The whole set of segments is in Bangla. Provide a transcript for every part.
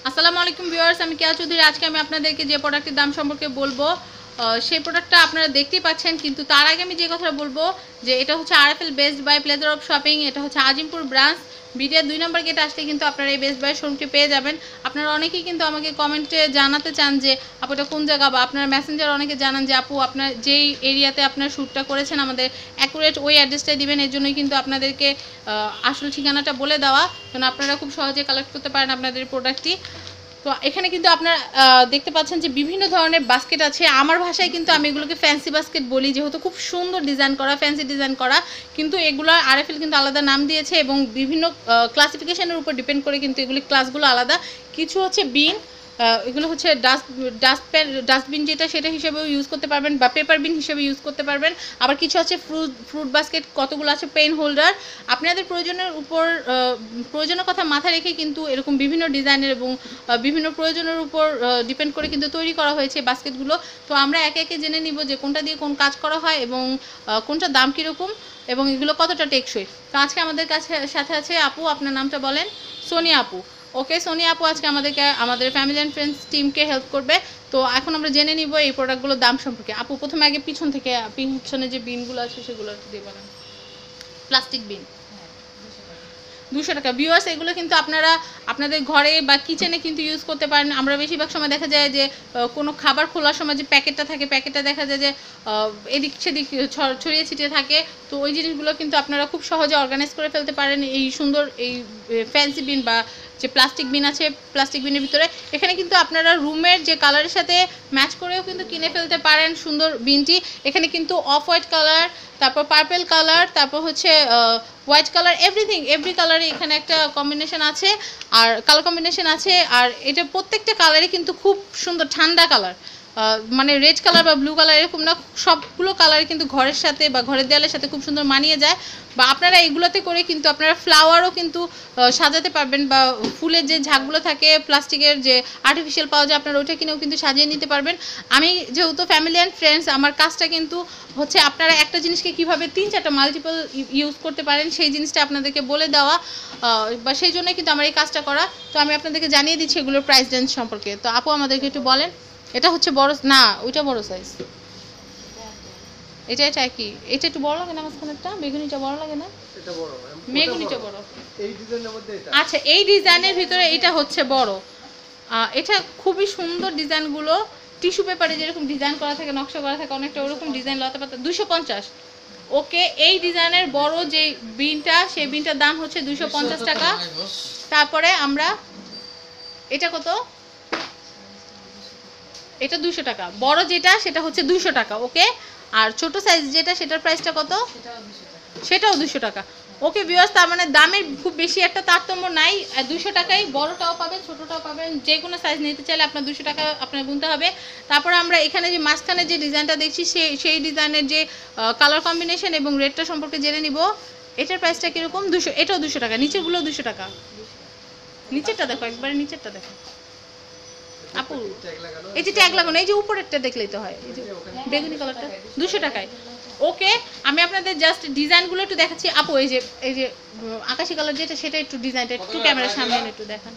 আসসালামু আলাইকুম ভিউয়ার্স, আমি কেয়া চৌধুরী। আজকে আমি আপনাদেরকে যে প্রোডাক্টের দাম সম্পর্কে বলবো সেই প্রোডাক্টটা আপনারা দেখতেই পাচ্ছেন, কিন্তু তার আগে আমি যে কথাটা বলবো যে এটা হচ্ছে RFL best buy pleasure of shopping. এটা হচ্ছে আজিমপুর ব্রাঞ্চ, বিডিআর 2 নম্বর গেটে আসলে কিন্তু আপনারা এই বেস্ট বাই শোরুমটি পেয়ে যাবেন। আপনারা অনেকেই কিন্তু আমাকে কমেন্টে জানাতে চান যে আপু এটা কোন জায়গা, বা আপনার মেসেঞ্জার অনেকে জানান যে আপু আপনার যেই এরিয়াতে আপনার শ্যুটটা করেছেন আমাদের অ্যাকুরেট ওই অ্যাড্রেসটাই দিবেন। এর জন্যই কিন্তু আপনাদেরকে আসল ঠিকানাটা বলে দেওয়া, কারণ আপনারা খুব সহজে কালেক্ট করতে পারেন আপনাদের প্রোডাক্টটি। তো এখানে কিন্তু আপনারা দেখতে পাচ্ছেন যে বিভিন্ন ধরনের বাস্কেট আছে। আমার ভাষায় কিন্তু আমি এগুলোকে ফ্যান্সি বাস্কেট বলি, যেহেতু খুব সুন্দর ডিজাইন করা, ফ্যান্সি ডিজাইন করা, কিন্তু এগুলো আরএফএল কিন্তু আলাদা নাম দিয়েছে এবং বিভিন্ন ক্লাসিফিকেশনের উপর ডিপেন্ড করে কিন্তু এগুলি ক্লাসগুলো আলাদা। কিছু হচ্ছে বিন, এগুলো হচ্ছে ডাস্টবিন যেটা সেটা হিসেবেও ইউজ করতে পারবেন, বা পেপার বিন হিসেবে ইউজ করতে পারবেন। আবার কিছু আছে ফ্রুট বাস্কেট, কতগুলো আছে পেন হোল্ডার। আপনাদের প্রয়োজনের কথা মাথায় রেখে কিন্তু এরকম বিভিন্ন ডিজাইনের এবং বিভিন্ন প্রয়োজনের উপর ডিপেন্ড করে কিন্তু তৈরি করা হয়েছে বাস্কেটগুলো। তো আমরা একে একে জেনে নিব যে কোনটা দিয়ে কোন কাজ করা হয় এবং কোনটার দাম কীরকম এবং এগুলো কতটা টেকসই। তো আজকে আমাদের সাথে আছে আপু, আপনার নামটা বলেন। সোনিয়া আপু। ওকে, সোনিয়া আপু আজকে আমাদের ফ্যামিলি অ্যান্ড ফ্রেন্ডস টিমকে হেল্প করবে। তো এখন আমরা জেনে নিব এই প্রোডাক্টগুলোর দাম সম্পর্কে। আপু প্রথমে আগে পিছনে যে বিনগুলো আছে সেগুলো একটু দিয়ে বলেন। প্লাস্টিক বিন 200 টাকা। ভিউয়ার্স, এগুলো কিন্তু আপনারা আপনাদের ঘরে বা কিচেনে কিন্তু ইউজ করতে পারেন। আমরা বেশিরভাগ সময় দেখা যায় যে কোনো খাবার খোলার সময় যে প্যাকেটটা থাকে, প্যাকেটটা দেখা যায় যে এদিক সেদিক ছড়িয়ে ছিটিয়ে থাকে। তো ওই জিনিসগুলো কিন্তু আপনারা খুব সহজে অর্গানাইজ করে ফেলতে পারেন এই সুন্দর এই ফ্যান্সি বিন বা যে প্লাস্টিক বিন আছে, প্লাস্টিক বিনের ভিতরে। এখানে কিন্তু আপনারা রুমের যে কালারের সাথে ম্যাচ করেও কিন্তু কিনে ফেলতে পারেন সুন্দর বিনটি। এখানে কিন্তু অফ হোয়াইট কালার, তারপর পার্পেল কালার, তারপর হচ্ছে হোয়াইট কালার, এভরি কালারে এখানে একটা কম্বিনেশন আছে, আর কালার কম্বিনেশন আছে। আর এটা প্রত্যেকটা কালারই কিন্তু খুব সুন্দর ঠান্ডা কালার, মানে রেড কালার বা ব্লু কালার এরকম না, সবগুলো কালারই কিন্তু ঘরের সাথে বা ঘরের দেয়ালের সাথে খুব সুন্দর মানিয়ে যায়। বা আপনারা এগুলোতে করে কিন্তু আপনারা ফ্লাওয়ারও কিন্তু সাজাতে পারবেন, বা ফুলের যে ঝাঁকগুলো থাকে প্লাস্টিকের যে আর্টিফিশিয়াল পাওয়া যায়, আপনারা ওইটা কিনেও কিন্তু সাজিয়ে নিতে পারবেন। আমি যেহেতু ফ্যামিলি অ্যান্ড ফ্রেন্ডস, আমার কাজটা কিন্তু হচ্ছে আপনারা একটা জিনিসকে কীভাবে 3-4টা মাল্টিপল ইউজ করতে পারেন সেই জিনিসটা আপনাদেরকে বলে দেওয়া, বা সেই জন্যই কিন্তু আমার এই কাজটা করা। তো আমি আপনাদেরকে জানিয়ে দিচ্ছি এগুলোর প্রাইস রেঞ্জ সম্পর্কে। তো আপু আমাদেরকে একটু বলেন। এটা হচ্ছে বড় না, ওইটা বড় সাইজ, এটা কি এটা একটু বড় লাগে না? মাঝখানেরটা বেগুনিটা বড় লাগে না? এটা বড়, বেগুনিটা বড়। এই ডিজাইনের মধ্যে এটা, আচ্ছা এই ডিজাইনের ভিতরে এটা হচ্ছে বড়। এটা খুবই সুন্দর ডিজাইনগুলো, টিস্যু পেপারে যেরকম ডিজাইন করা থাকে, নকশা করা থাকে, অনেকটা ওরকম ডিজাইন লতা পাতা। 250। ওকে, এই ডিজাইনের বড় যে বিনটা, সেই বিনটার দাম হচ্ছে 250 টাকা। তারপরে আমরা এটা কত, এটা 200 টাকা। বড় যেটা সেটা হচ্ছে 200 টাকা। ওকে, আর ছোট সাইজ যেটা সেটার প্রাইসটা কত? সেটাও 200 টাকা। ওকে ভিউয়ার্স, তার মানে দামের খুব বেশি একটা তারতম্য নাই, 200 টাকায় বড়টাও পাবেন ছোটটাও পাবেন। যে কোনো সাইজ নিতে চাইলে আপনার 200 টাকা আপনার গুনতে হবে। তারপরে আমরা এখানে যে মাঝখানে যে ডিজাইনটা দেখছি সেই ডিজাইনের যে কালার কম্বিনেশন এবং রেটটা সম্পর্কে জেনে নিব। এটার প্রাইসটা কীরকম? 200। এটাও 200 টাকা। নিচেরগুলো 200 টাকা। নিচেরটা দেখো, একবারে নিচেরটা দেখো আপু, এই যে ট্যাগ লাগানো, এই যে উপরেরটা দেখলেই তো হয়, এই যে বেগুনি কালারটা 200 টাকায়। ওকে, আমি আপনাদের জাস্ট ডিজাইনগুলো একটু দেখাচ্ছি। আপু এই যে আকাশি কালার যেটা, সেটা একটু ডিজাইনটা একটু ক্যামেরার সামনে এনে একটু দেখান।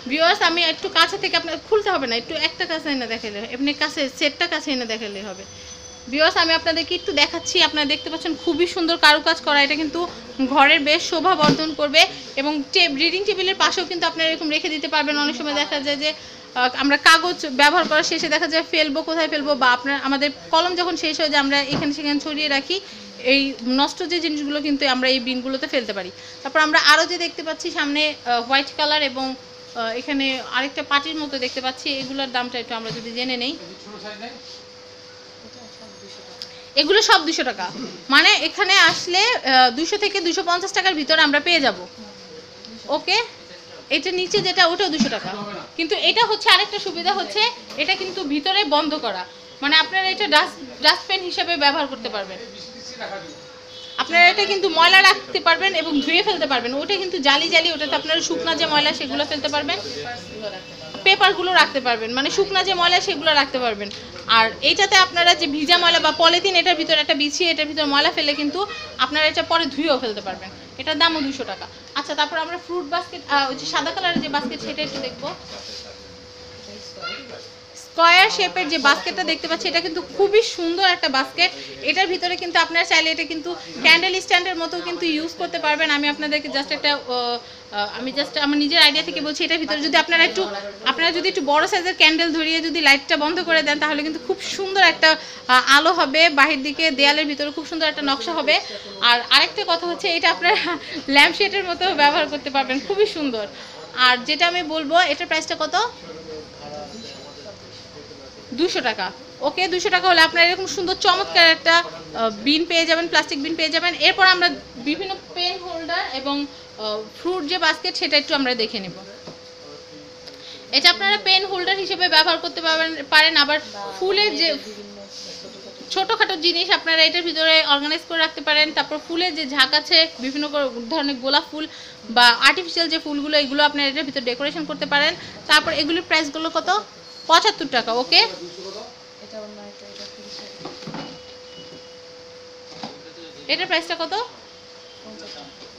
ভিউয়ার্স, আমি একটু কাছে থেকে, আপনার খুলতে হবে না, একটু একটা কাছে এনে দেখালে, এমনি কাছে সেটটা কাছে এনে দেখালে হবে। ভিউয়ার্স, আমি আপনাদেরকে একটু দেখাচ্ছি। আপনারা দেখতে পাচ্ছেন খুবই সুন্দর কারুকাজ করা। এটা কিন্তু ঘরের বেশ শোভা বর্ধন করবে এবং রিডিং টেবিলের পাশেও কিন্তু আপনারা এরকম রেখে দিতে পারবেন। অনেক সময় দেখা যায় যে আমরা কাগজ ব্যবহার করার শেষে দেখা যায় ফেলবো, কোথায় ফেলবো, বা আমাদের কলম যখন শেষ হয়ে যায় আমরা এখানে সেখানে ছড়িয়ে রাখি। এই নষ্ট যে জিনিসগুলো কিন্তু আমরা এই বিনগুলোতে ফেলতে পারি। তারপর আমরা আরও যে দেখতে পাচ্ছি সামনে হোয়াইট কালার এবং এখানে আরেকটা পাটির মতো দেখতে পাচ্ছি, এগুলোর দামটা একটু আমরা যদি জেনে নেই। এগুলো সব 200 টাকা, মানে এখানে আসলে 200 থেকে 250 টাকার ভিতরে আমরা পেয়ে যাব। ওকে, এটা নিচে যেটা ওটাও 200 টাকা, কিন্তু এটা হচ্ছে আরেকটা সুবিধা হচ্ছে এটা কিন্তু ভিতরে বন্ধ করা, মানে আপনারা এটা ডাস্টবিন হিসেবে ব্যবহার করতে পারবেন। আপনারা এটা কিন্তু ময়লা রাখতে পারবেন এবং ধুয়ে ফেলতে পারবেন। ওটা কিন্তু জালি, ওটাতে আপনারা শুকনা যে ময়লা সেগুলো ফেলতে পারবেন। পেপারগুলো রাখতে পারবেন, মানে শুকনা যে ময়লা সেগুলো রাখতে পারবেন। আর এইটাতে আপনারা যে ভিজা ময়লা বা পলিথিন এটার ভিতরে একটা বিছিয়ে এটার ভিতরে ময়লা ফেলে কিন্তু আপনারা এটা পরে ধুয়েও ফেলতে পারবেন। এটার দামও 200 টাকা। আচ্ছা, তারপর আমরা ফ্রুট বাস্কেট, ওই যে সাদা কালারের যে বাস্কেট সেটা একটু দেখবো। স্কয়ার শেপের যে বাস্কেটটা দেখতে পাচ্ছি এটা কিন্তু খুবই সুন্দর একটা বাস্কেট। এটার ভিতরে কিন্তু আপনারা চাইলে এটা কিন্তু ক্যান্ডেল স্ট্যান্ডের মতো কিন্তু ইউজ করতে পারবেন। আমি আপনাদেরকে জাস্ট একটা আমার নিজের আইডিয়া থেকে বলছি, এটার ভিতরে যদি আপনারা যদি একটু বড় সাইজের ক্যান্ডেল ধরিয়ে যদি লাইটটা বন্ধ করে দেন তাহলে কিন্তু খুব সুন্দর একটা আলো হবে, বাহির দিকে দেয়ালের ভিতরে খুব সুন্দর একটা নকশা হবে। আর আরেকটা কথা হচ্ছে এটা আপনারা ল্যাম্পশেডের মতো ব্যবহার করতে পারবেন, খুবই সুন্দর। আর যেটা আমি বলবো এটার প্রাইসটা কত? 200 টাকা। ওকে, 200 টাকা হলে আপনারা এরকম সুন্দর চমৎকার একটা বিন পেয়ে যাবেন, প্লাস্টিক বিন পেয়ে যাবেন। এরপর আমরা বিভিন্ন পেন হোল্ডার এবং ফ্রুট যে বাস্কেট সেটা একটু আমরা দেখে নেব। এটা আপনারা পেন হোল্ডার হিসেবে ব্যবহার করতে পারেন। আবার ফুলের যে ছোটোখাটো জিনিস আপনারা এটার ভিতরে অর্গানাইজ করে রাখতে পারেন। তারপর ফুলের যে ঝাঁক আছে, বিভিন্ন ধরনের গোলাপ ফুল বা আর্টিফিশিয়াল যে ফুলগুলো, এগুলো আপনারা এটার ভিতরে ডেকোরেশন করতে পারেন। তারপর এগুলির প্রাইসগুলো কত? 75 টাকা। ওকে, এটার প্রাইসটা কত?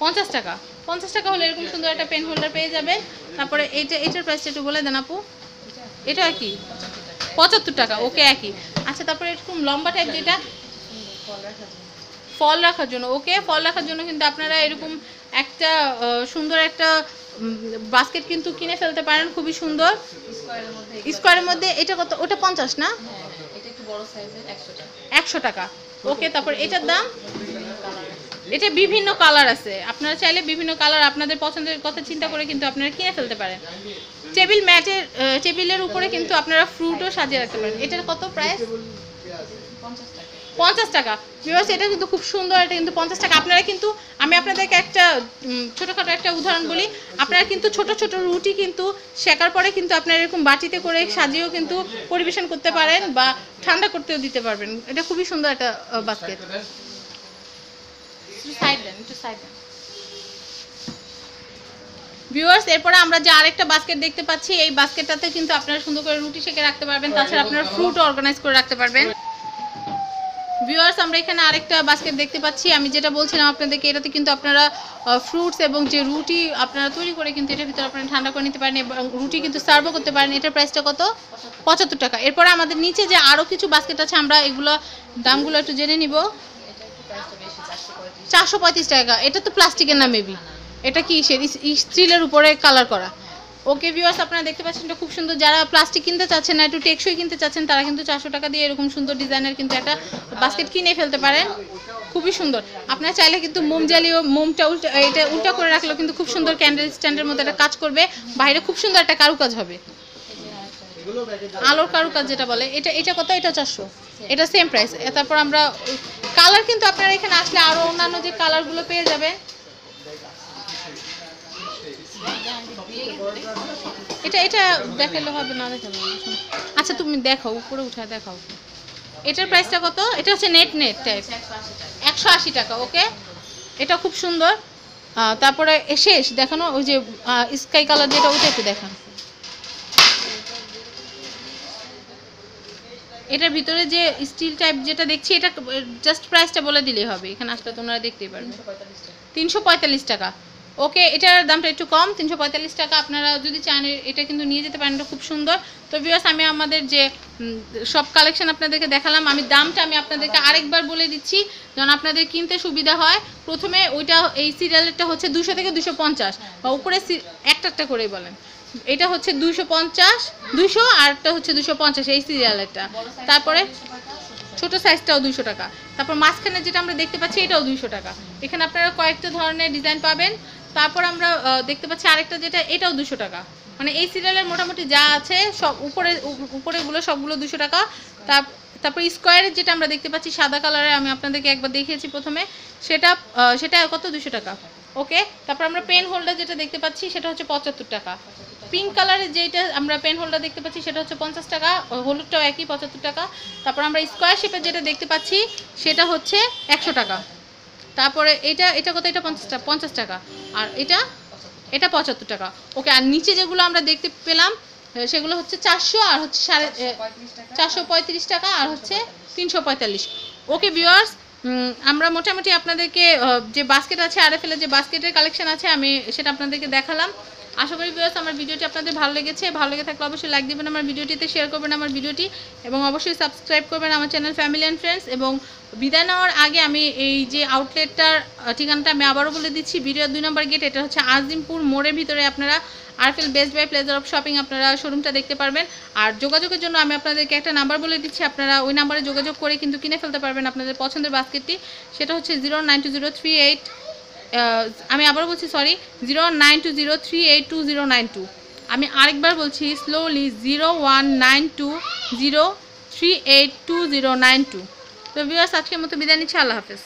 50 টাকা। 50 টাকা হলে এরকম সুন্দর একটা পেন হোল্ডার পেয়ে যাবেন। তারপরে এটার প্রাইসটা একটু বলে দেন আপু। এটা কি 75 টাকা। ওকে, একই। আচ্ছা, তারপরে এরকম লম্বা টাইপ যেটা ফল রাখার জন্য। ওকে, ফল রাখার জন্য কিন্তু আপনারা এরকম একটা সুন্দর একটা বাস্কেট কিন্তু কিনে ফেলতে পারেন, খুবই সুন্দর স্কোয়ারের মধ্যে। এটা কত? ওটা 50 না? এটা একটু বড় সাইজের 100 টাকা। ওকে, তারপর এটার দাম? এটা বিভিন্ন কালার আছে, আপনারা চাইলে বিভিন্ন কালার আপনাদের পছন্দের কথা চিন্তা করে কিন্তু আপনারা কিনে ফেলতে পারেন। টেবিলের উপরে কিন্তু আপনারা ফ্রুটও সাজিয়ে রাখতে পারেন। এটার কত প্রাইস? 50 টাকা। ভিউয়ার্স, এটা কিন্তু খুব সুন্দর, এটা কিন্তু 50 টাকা। আপনারা কিন্তু, আমি আপনাদেরকে একটা ছোটোখাটো একটা উদাহরণ বলি, আপনারা কিন্তু ছোট ছোট রুটি কিন্তু শেখার পরে কিন্তু আপনারা এরকম বাটিতে করে সাজিয়েও কিন্তু পরিবেশন করতে পারেন বা ঠান্ডা করতেও দিতে পারবেন। এটা খুবই সুন্দর একটা বাস্কেট। ভিউয়ার্স, এরপরে আমরা যে আরেকটা বাস্কেট দেখতে পাচ্ছি, এই বাস্কেটটাতে কিন্তু আপনারা সুন্দর করে রুটি সেঁকে রাখতে পারবেন, তাছাড়া আপনারা ফ্রুটও অর্গানাইজ করে রাখতে পারবেন। ভিউয়ার্স, আমরা এখানে আরেকটা বাস্কেট দেখতে পাচ্ছি। আমি যেটা বলছিলাম আপনাদেরকে, এটাতে কিন্তু আপনারা ফ্রুটস এবং যে রুটি আপনারা তৈরি করে কিন্তু এটার ভিতরে আপনারা ঠান্ডা করে নিতে পারেন এবং রুটি কিন্তু সার্ভও করতে পারেন। এটার প্রাইসটা কত? 75 টাকা। এরপরে আমাদের নিচে যে আরও কিছু বাস্কেট আছে, আমরা এগুলো দামগুলো একটু জেনে নিব। 435 টাকা। এটা তো প্লাস্টিকের না মেবি, এটা কি স্টিলের উপরে কালার করা। ওকে ভিউয়ার্স, আপনারা দেখতে পাচ্ছেন এটা খুব সুন্দর। যারা প্লাস্টিক কিনতে চাচ্ছেন না, একটু টেকসই কিনতে চাচ্ছেন, তারা কিন্তু 400 টাকা দিয়ে এরকম সুন্দর ডিজাইনের কিন্তু একটা বাস্কেট কিনে ফেলতে পারেন, খুবই সুন্দর। আপনারা চাইলে কিন্তু মোম জ্বালিয়ে মোমটা এটা উল্টা করে রাখলেও কিন্তু খুব সুন্দর ক্যান্ডেল স্ট্যান্ডের মতো একটা কাজ করবে, বাইরে খুব সুন্দর একটা কারুকাজ হবে, আলোর কারুকাজ যেটা বলে। এটা কত? এটা 400। এটা সেম প্রাইস। তারপর আমরা কালার কিন্তু আপনারা এখানে আসলে আরও অন্যান্য যে কালারগুলো পেয়ে যাবেন। এটা দেখালে হবে না, দেখাবো। আচ্ছা, তুমি দেখাও, উপরে উঠে দেখাও। এটার প্রাইসটা কত? এটা হচ্ছে নেট টাইপ, 180 টাকা। ওকে, এটা খুব সুন্দর। তারপরে শেষ দেখানো ওই যে স্কাই কালার যেটা, ওইটা একটু দেখান। এটার ভিতরে যে স্টিল টাইপ যেটা দেখছি, এটা জাস্ট প্রাইসটা বলে দিলেই হবে, এখানে আসলে তোমরা দেখতেই পারবে। 345 টাকা। ওকে, এটার দামটা একটু কম, 345 টাকা। আপনারা যদি চান এটা কিন্তু নিয়ে যেতে পারেন, এটা খুব সুন্দর। তো ভিউয়ার্স, আমি আমাদের যে সব কালেকশন আপনাদেরকে দেখালাম, আমি দামটা আপনাদেরকে আরেকবার বলে দিচ্ছি যেন আপনাদের কিনতে সুবিধা হয়। প্রথমে ওইটা, এই সিরিয়ালেরটা হচ্ছে 200 থেকে 250, বা উপরে একটা করেই বলেন। এটা হচ্ছে 250, 200, আরটা হচ্ছে 250 এই সিরিয়ালেরটা। তারপরে ছোট সাইজটাও 200 টাকা। তারপর মাঝখানে যেটা আমরা দেখতে পাচ্ছি এটাও 200 টাকা। এখানে আপনারা কয়েকটা ধরনের ডিজাইন পাবেন। তারপর আমরা দেখতে পাচ্ছি আরেকটা যেটা, এটাও 200 টাকা। মানে এই সিরিয়ালের মোটামুটি যা আছে সব উপরেগুলো সবগুলো 200 টাকা। তারপর স্কোয়ারের যেটা আমরা দেখতে পাচ্ছি সাদা কালারে, আমি আপনাদেরকে একবার দেখিয়েছি প্রথমে, সেটা কত? 200 টাকা। ওকে, তারপর আমরা পেন হোল্ডার যেটা দেখতে পাচ্ছি সেটা হচ্ছে 75 টাকা। পিঙ্ক কালারের যেটা আমরা পেন হোল্ডার দেখতে পাচ্ছি সেটা হচ্ছে 50 টাকা, হলুদটাও একই 75 টাকা। তারপর আমরা স্কোয়ার শেপের যেটা দেখতে পাচ্ছি সেটা হচ্ছে 100 টাকা। তারপরে এটা কত? এটা 50 টাকা। আর এটা 75 টাকা। ওকে, আর নিচে যেগুলো আমরা দেখতে পেলাম সেগুলো হচ্ছে 400 আর হচ্ছে 435 টাকা আর হচ্ছে 345। ওকে ভিউয়ার্স, আমরা মোটামুটি আপনাদেরকে যে বাস্কেট আছে আরএফএল এর যে বাস্কেটের কালেকশন আছে আমি সেটা আপনাদেরকে দেখালাম। আশা করি ভিউয়ার্স আমার ভিডিওটি আপনাদের ভালো লেগেছে। ভালো লেগে থাকলে অবশ্যই লাইক দিবেন আমার ভিডিওটিতে, শেয়ার করবেন আমার ভিডিওটি এবং অবশ্যই সাবস্ক্রাইব করবেন আমার চ্যানেল ফ্যামিলি অ্যান্ড ফ্রেন্ডস। এবং বিদায় নেওয়ার আগে আমি এই যে আউটলেটটার ঠিকানাটা আমি আবারও বলে দিচ্ছি। ভিডিও 2 নম্বর গেট, এটা হচ্ছে আজিমপুর মোড়ের ভিতরে আপনারা RFL best buy pleasure of shopping আপনারা শোরুমটা দেখতে পারবেন। আর যোগাযোগের জন্য আমি আপনাদেরকে একটা নাম্বার বলে দিচ্ছি, আপনারা ওই নাম্বারে যোগাযোগ করে কিন্তু কিনে ফেলতে পারবেন আপনাদের পছন্দের বাস্কেটটি। সেটা হচ্ছে 09203 আমি আবার বলছি 09203829092। আমি আরেকবার বলছি স্লোলি 01920382092। তো ভিউয়ার্স আজকের মতো বিদায় নিচ্ছি, আল্লাহ হাফেজ।